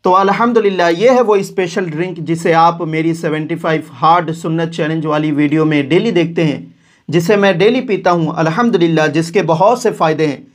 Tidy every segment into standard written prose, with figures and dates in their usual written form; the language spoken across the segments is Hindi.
तो अल्हम्दुलिल्लाह ये है वो स्पेशल ड्रिंक जिसे आप मेरी 75 हार्ड सुन्नत चैलेंज वाली वीडियो में डेली देखते हैं, जिसे मैं डेली पीता हूँ अल्हम्दुलिल्लाह, जिसके बहुत से फ़ायदे हैं।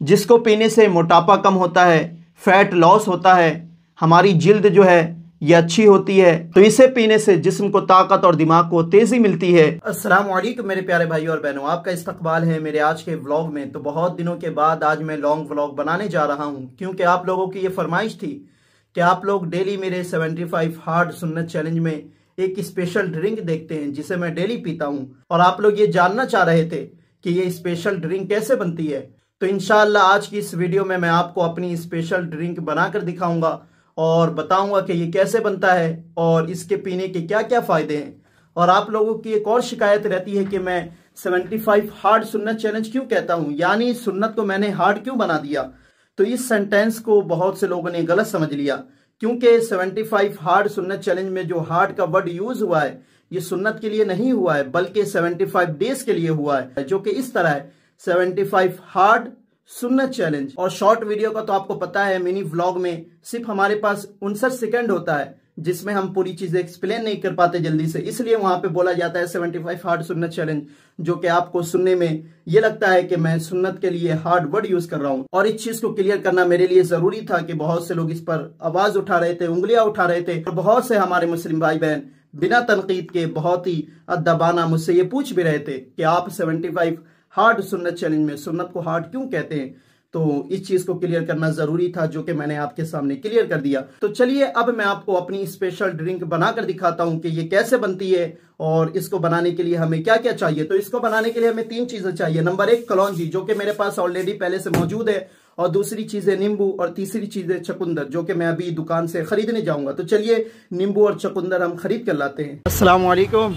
जिसको पीने से मोटापा कम होता है, फैट लॉस होता है, हमारी जिल्द जो है ये अच्छी होती है। तो इसे पीने से जिस्म को ताकत और दिमाग को तेज़ी मिलती है। अस्सलाम वालेकुम मेरे प्यारे भाइयों और बहनों, आपका इस्तकबाल है मेरे आज के व्लॉग में। तो बहुत दिनों के बाद आज मैं लॉन्ग व्लॉग बनाने जा रहा हूँ, क्योंकि आप लोगों की ये फरमाइश थी कि आप लोग डेली मेरे 75 हार्ड सुन्नत चैलेंज में एक स्पेशल ड्रिंक देखते हैं जिसे मैं डेली पीता हूँ, और आप लोग ये जानना चाह रहे थे कि ये स्पेशल ड्रिंक कैसे बनती है। तो इंशाअल्लाह आज की इस वीडियो में मैं आपको अपनी स्पेशल ड्रिंक बनाकर दिखाऊंगा और बताऊंगा कि ये कैसे बनता है और इसके पीने के क्या क्या फ़ायदे हैं। और आप लोगों की एक और शिकायत रहती है कि मैं 75 हार्ड सुन्नत चैलेंज क्यों कहता हूँ, यानी सुन्नत को मैंने हार्ड क्यों बना दिया। तो इस सेंटेंस को बहुत से लोगों ने गलत समझ लिया, क्योंकि 75 हार्ड सुन्नत चैलेंज में जो हार्ड का वर्ड यूज हुआ है ये सुन्नत के लिए नहीं हुआ है, बल्कि 75 डेज के लिए हुआ है, जो कि इस तरह है 75 हार्ड सुन्नत चैलेंज। और शॉर्ट वीडियो का तो आपको पता है, मिनी व्लॉग में सिर्फ हमारे पास 59 सेकंड होता है, जिसमें हम पूरी चीजें एक्सप्लेन नहीं कर पाते जल्दी से, इसलिए वहां पे बोला जाता है 75 हार्ड सुन्नत चैलेंज, जो कि आपको सुनने में ये लगता है कि मैं सुन्नत के लिए हार्ड वर्ड यूज कर रहा हूं। और इस चीज को क्लियर करना मेरे लिए जरूरी था कि बहुत से लोग इस पर आवाज उठा रहे थे, उंगलियां उठा रहे थे, और बहुत से हमारे मुस्लिम भाई बहन बिना तनकीद के बहुत ही अदबाना मुझसे ये पूछ भी रहे थे कि आप 75 हार्ड सुन्नत चैलेंज में सुन्नत को हार्ड क्यों कहते हैं। तो इस चीज को क्लियर करना जरूरी था, जो कि मैंने आपके सामने क्लियर कर दिया। तो चलिए अब मैं आपको अपनी स्पेशल ड्रिंक बनाकर दिखाता हूं कि ये कैसे बनती है और इसको बनाने के लिए हमें क्या क्या चाहिए। तो इसको बनाने के लिए हमें 3 चीजें चाहिए। नंबर 1 कलौंजी, जो कि मेरे पास ऑलरेडी पहले से मौजूद है, और दूसरी चीज है नींबू, और तीसरी चीज है चुकंदर, जो कि मैं अभी दुकान से खरीदने जाऊंगा। तो चलिए नींबू और चुकंदर हम खरीद कर लाते हैं। अस्सलाम वालेकुम,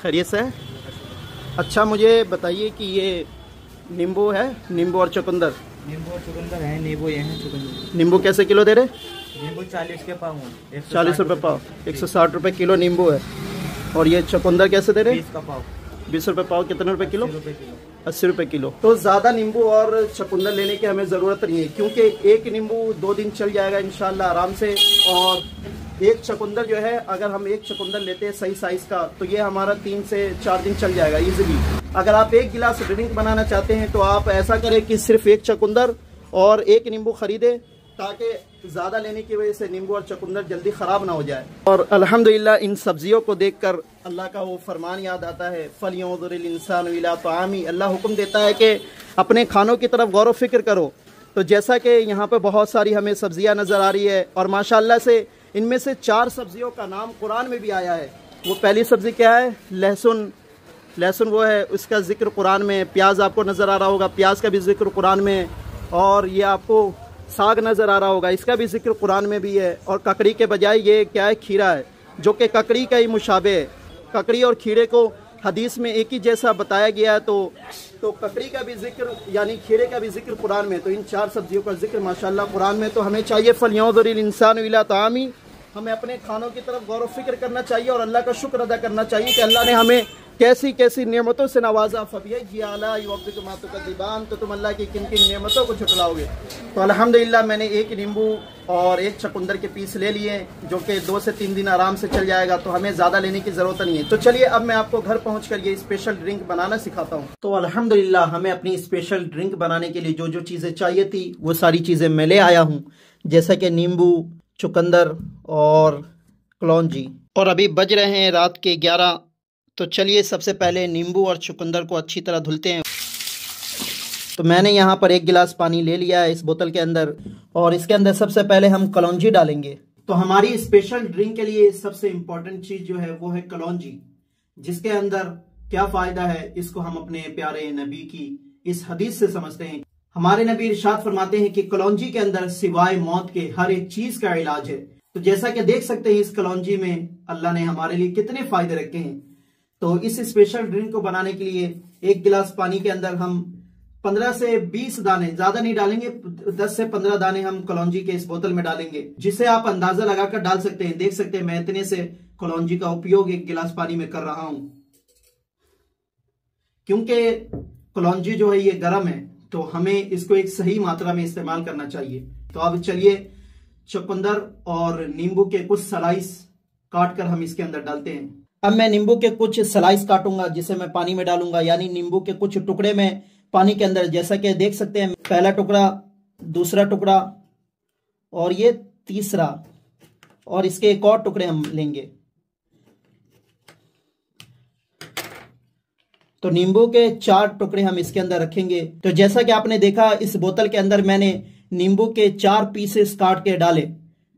खैरियत से? अच्छा मुझे बताइए कि ये नींबू है, नींबू और चुकंदर? नींबू और चुकंदर है, नींबू ये है, चुकंदर। नींबू कैसे किलो दे रहे? नींबू 40 के पाव, 40 रुपये पाव, 160 रुपये किलो नींबू है। और ये चुकंदर कैसे दे रहे? 20 का पाव, 20 रुपये पाव। कितने रुपए किलो? 80 रुपये किलो। तो ज़्यादा नींबू और चुकंदर लेने की हमें ज़रूरत नहीं है, क्योंकि एक नींबू 2 दिन चल जाएगा इंशाल्लाह आराम से, और एक चुकंदर जो है, अगर हम एक चुकंदर लेते हैं सही साइज का, तो ये हमारा 3 से 4 दिन चल जाएगा इजीली। अगर आप 1 गिलास ड्रिंक बनाना चाहते हैं तो आप ऐसा करें कि सिर्फ 1 चुकंदर और 1 नींबू खरीदे, ताकि ज़्यादा लेने की वजह से नींबू और चुकंदर जल्दी ख़राब ना हो जाए। और अल्हम्दुलिल्लाह इन सब्जियों को देखकर अल्लाह का वो फरमान याद आता है, फलयंजुरिल इंसानु इला तामी। अल्लाह हुक्म देता है कि अपने खानों की तरफ गौर व फिक्र करो। तो जैसा कि यहाँ पर बहुत सारी हमें सब्जियाँ नज़र आ रही है, और माशाअल्लाह से इनमें से 4 सब्जियों का नाम कुरान में भी आया है। वो पहली सब्ज़ी क्या है? लहसुन। लहसुन वो है, उसका जिक्र कुरान में। प्याज आपको नज़र आ रहा होगा, प्याज का भी जिक्र कुरान में। और ये आपको साग नज़र आ रहा होगा, इसका भी जिक्र कुरान में भी है। और ककड़ी के बजाय ये क्या है? खीरा है, जो कि ककड़ी का ही मुशाबे है। ककड़ी और खीरे को हदीस में एक ही जैसा बताया गया है, तो ककड़ी का भी जिक्र यानी खीरे का भी जिक्र कुरान में। तो इन 4 सब्जियों का जिक्र माशाल्लाह कुरान में। तो हमें चाहिए फलयंजुरिल इंसानु इला तामी, हमें अपने खानों की तरफ गौर व फिक्र करना चाहिए और अल्लाह का शुक्र अदा करना चाहिए कि अल्लाह ने हमें कैसी कैसी नेमतों से नवाजा। तो तुम अल्लाह की किन किन नेमतों को झुटलाओगे। तो अल्हम्दुलिल्लाह मैंने 1 नींबू और 1 चुकंदर के पीस ले लिए, जो कि 2 से 3 दिन आराम से चल जाएगा, तो हमें ज़्यादा लेने की ज़रूरत नहीं है। तो चलिए अब मैं आपको घर पहुंचकर ये स्पेशल ड्रिंक बनाना सिखाता हूँ। तो अल्हम्दुलिल्लाह हमें अपनी स्पेशल ड्रिंक बनाने के लिए जो जो चीज़ें चाहिए थी वो सारी चीज़ें मैं ले आया हूँ, जैसा कि नींबू, चुकंदर और कलौंजी। और अभी बज रहे हैं रात के 11। तो चलिए सबसे पहले नींबू और चुकंदर को अच्छी तरह धुलते हैं। तो मैंने यहाँ पर 1 गिलास पानी ले लिया है इस बोतल के अंदर, और इसके अंदर सबसे पहले हम कलौंजी डालेंगे। तो हमारी स्पेशल ड्रिंक के लिए सबसे इम्पोर्टेंट चीज जो है वो है कलौंजी, जिसके अंदर क्या फायदा है इसको हम अपने प्यारे नबी की इस हदीस से समझते हैं। हमारे नबी इरशाद फरमाते हैं कि कलौंजी के अंदर सिवाय मौत के हर एक चीज का इलाज है। तो जैसा कि देख सकते हैं इस कलौंजी में अल्लाह ने हमारे लिए कितने फायदे रखे हैं। तो इस स्पेशल ड्रिंक को बनाने के लिए 1 गिलास पानी के अंदर हम 15 से 20 दाने, ज्यादा नहीं डालेंगे, 10 से 15 दाने हम कलौंजी के इस बोतल में डालेंगे, जिसे आप अंदाजा लगाकर डाल सकते हैं। देख सकते हैं मैं इतने से कलौंजी का उपयोग 1 गिलास पानी में कर रहा हूं, क्योंकि कलौंजी जो है ये गर्म है, तो हमें इसको एक सही मात्रा में इस्तेमाल करना चाहिए। तो अब चलिए चुकंदर और नींबू के कुछ स्लाइस काट कर हम इसके अंदर डालते हैं। अब मैं नींबू के कुछ स्लाइस काटूंगा जिसे मैं पानी में डालूंगा, यानी नींबू के कुछ टुकड़े में पानी के अंदर, जैसा कि देख सकते हैं पहला टुकड़ा, दूसरा टुकड़ा और ये तीसरा, और इसके एक और टुकड़े हम लेंगे। तो नींबू के 4 टुकड़े हम इसके अंदर रखेंगे। तो जैसा कि आपने देखा इस बोतल के अंदर मैंने नींबू के 4 पीसेस काट के डाले,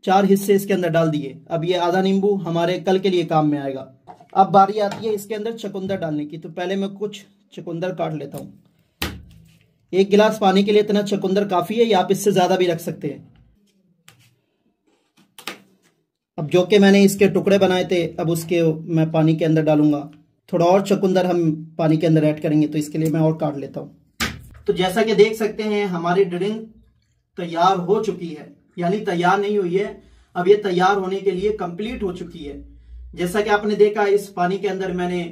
4 हिस्से इसके अंदर डाल दिए। अब ये आधा नींबू हमारे कल के लिए काम में आएगा। अब बारी आती है इसके अंदर चुकंदर डालने की। तो पहले मैं कुछ चुकंदर काट लेता हूं। 1 गिलास पानी के लिए इतना चुकंदर काफी है, या आप इससे ज्यादा भी रख सकते हैं। अब जो कि मैंने इसके टुकड़े बनाए थे, अब उसके मैं पानी के अंदर डालूंगा। थोड़ा और चुकंदर हम पानी के अंदर ऐड करेंगे, तो इसके लिए मैं और काट लेता हूं। तो जैसा कि देख सकते हैं हमारी ड्रिंक तैयार हो चुकी है, यानी तैयार नहीं हुई है, अब ये तैयार होने के लिए कंप्लीट हो चुकी है। जैसा कि आपने देखा इस पानी के अंदर मैंने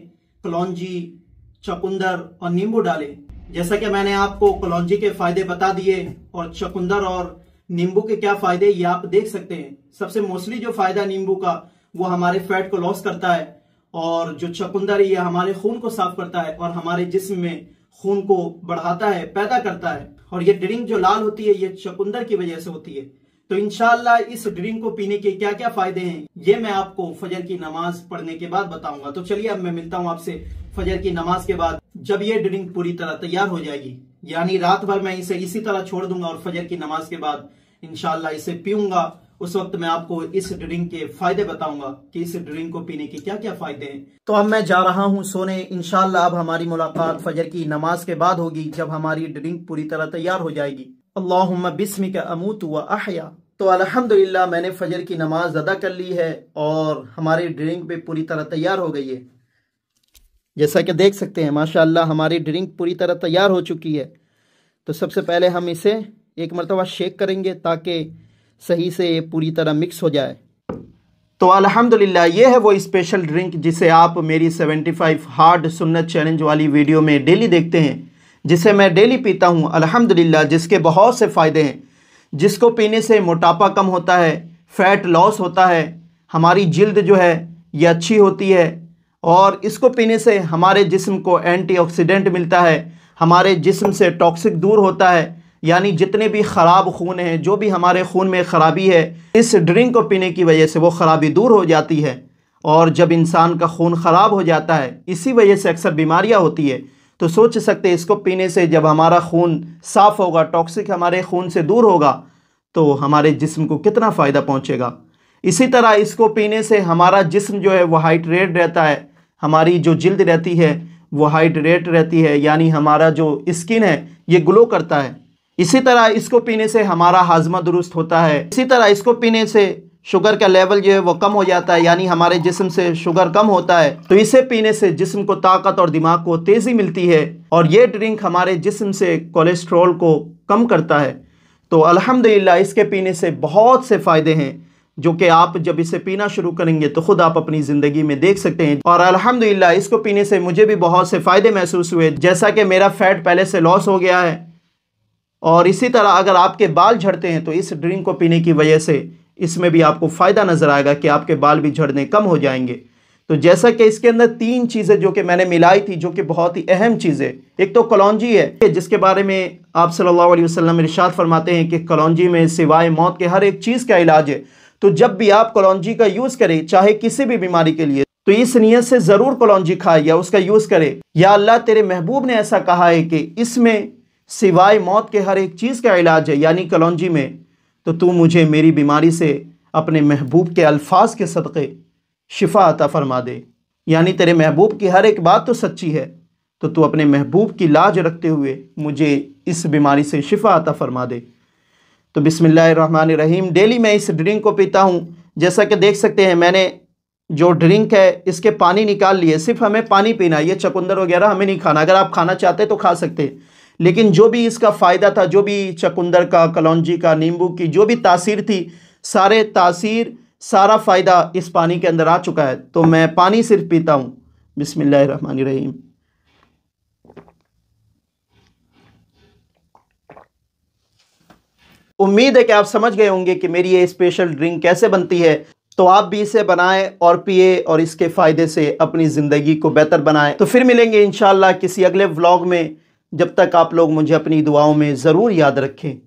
कलौंजी, चुकंदर और नींबू डाले। जैसा कि मैंने आपको कलौंजी के फायदे बता दिए और चुकंदर और नींबू के क्या फायदे ये आप देख सकते हैं। सबसे मोस्टली जो फायदा नींबू का वो हमारे फैट को लॉस करता है, और जो चुकंदर है ये हमारे खून को साफ करता है और हमारे जिस्म में खून को बढ़ाता है, पैदा करता है। और ये ड्रिंक जो लाल होती है ये चुकंदर की वजह से होती है। तो इंशाल्लाह इस ड्रिंक को पीने के क्या क्या फायदे हैं ये मैं आपको फजर की नमाज पढ़ने के बाद बताऊंगा। तो चलिए अब मैं मिलता हूं आपसे फजर की नमाज के बाद, जब ये ड्रिंक पूरी तरह तैयार हो जाएगी। यानी रात भर मैं इसे इसी तरह छोड़ दूंगा और फजर की नमाज के बाद इंशाल्लाह इसे पीऊंगा। उस वक्त मैं आपको इस ड्रिंक के फायदे बताऊंगा कि इस ड्रिंक को पीने के क्या क्या फायदे हैं। तो अब मैं जा रहा हूं सोने। इंशाल्लाह अब हमारी मुलाकात फजर की नमाज के बाद होगी, जब हमारी ड्रिंक पूरी तरह तैयार हो जाएगी। अल्लाहुम्मा बिस्मिका अमूतु व अहया। तो अल्हम्दुलिल्लाह मैंने फजर की नमाज अदा कर ली है और हमारी ड्रिंक भी पूरी तरह तैयार हो गई है। जैसा कि देख सकते हैं माशाअल्लाह हमारी ड्रिंक पूरी तरह तैयार हो चुकी है। तो सबसे पहले हम इसे एक मरतबा शेक करेंगे ताकि सही से ये पूरी तरह मिक्स हो जाए। तो अल्हम्दुलिल्लाह ये है वो स्पेशल ड्रिंक जिसे आप मेरी 75 हार्ड सुन्नत चैलेंज वाली वीडियो में डेली देखते हैं, जिसे मैं डेली पीता हूँ अल्हम्दुलिल्लाह, जिसके बहुत से फ़ायदे हैं। जिसको पीने से मोटापा कम होता है, फैट लॉस होता है, हमारी जिल्द जो है ये अच्छी होती है, और इसको पीने से हमारे जिस्म को एंटीऑक्सीडेंट मिलता है, हमारे जिस्म से टॉक्सिक दूर होता है। यानी जितने भी ख़राब खून हैं, जो भी हमारे खून में ख़राबी है, इस ड्रिंक को पीने की वजह से वो ख़राबी दूर हो जाती है। और जब इंसान का खून ख़राब हो जाता है, इसी वजह से अक्सर बीमारियां होती है। तो सोच सकते हैं इसको पीने से जब हमारा खून साफ़ होगा, टॉक्सिक हमारे खून से दूर होगा, तो हमारे जिस्म को कितना फ़ायदा पहुँचेगा। इसी तरह इसको पीने से हमारा जिस्म जो है वो हाइड्रेट रहता है, हमारी जो जिल्द रहती है वो हाइड्रेट रहती है, यानी हमारा जो स्किन है ये ग्लो करता है। इसी तरह इसको पीने से हमारा हाजमा दुरुस्त होता है। इसी तरह इसको पीने से शुगर का लेवल जो है वो कम हो जाता है, यानी हमारे जिस्म से शुगर कम होता है। तो इसे पीने से जिस्म को ताकत और दिमाग को तेज़ी मिलती है, और ये ड्रिंक हमारे जिस्म से कोलेस्ट्रॉल को कम करता है। तो अल्हम्दुलिल्लाह इसके पीने से बहुत से फ़ायदे हैं, जो कि आप जब इसे पीना शुरू करेंगे तो ख़ुद आप अपनी ज़िंदगी में देख सकते हैं। और अल्हम्दुलिल्लाह इसको पीने से मुझे भी बहुत से फ़ायदे महसूस हुए, जैसा कि मेरा फ़ैट पहले से लॉस हो गया है। और इसी तरह अगर आपके बाल झड़ते हैं तो इस ड्रिंक को पीने की वजह से इसमें भी आपको फ़ायदा नज़र आएगा कि आपके बाल भी झड़ने कम हो जाएंगे। तो जैसा कि इसके अंदर 3 चीज़ें जो कि मैंने मिलाई थी, जो कि बहुत ही अहम चीज़ें, एक तो कलौंजी है, जिसके बारे में आप सल्लल्लाहु अलैहि वसल्लम इरशाद फरमाते हैं कि कलौंजी में सिवाय मौत के हर एक चीज़ का इलाज है। तो जब भी आप कलौंजी का यूज़ करें, चाहे किसी भी बीमारी के लिए, तो इस नियत से ज़रूर कलौंजी खाए या उसका यूज़ करें, या अल्लाह तेरे महबूब ने ऐसा कहा है कि इसमें सिवाय मौत के हर एक चीज़ का इलाज है, यानी कलौंजी में, तो तू मुझे मेरी बीमारी से अपने महबूब के अल्फाज के सदक़े शिफा अता फरमा दे। यानी तेरे महबूब की हर एक बात तो सच्ची है, तो तू अपने महबूब की लाज रखते हुए मुझे इस बीमारी से शिफा अता फरमा दे। तो बिस्मिल्लाहिर्रहमानिर्रहीम डेली मैं इस ड्रिंक को पीता हूँ। जैसा कि देख सकते हैं मैंने जो ड्रिंक है इसके पानी निकाल लिए। सिर्फ हमें पानी पीना है, ये चुकंदर वगैरह हमें नहीं खाना। अगर आप खाना चाहते तो खा सकते हैं, लेकिन जो भी इसका फ़ायदा था, जो भी चुकंदर का, कलौंजी का, नींबू की जो भी तासीर थी, सारा फ़ायदा इस पानी के अंदर आ चुका है। तो मैं पानी सिर्फ पीता हूँ। बिस्मिल्लाहिर्रहमानिर्रहीम। उम्मीद है कि आप समझ गए होंगे कि मेरी ये स्पेशल ड्रिंक कैसे बनती है। तो आप भी इसे बनाएं और पिए और इसके फ़ायदे से अपनी ज़िंदगी को बेहतर बनाएं। तो फिर मिलेंगे इंशाअल्लाह किसी अगले व्लॉग में। जब तक आप लोग मुझे अपनी दुआओं में ज़रूर याद रखें।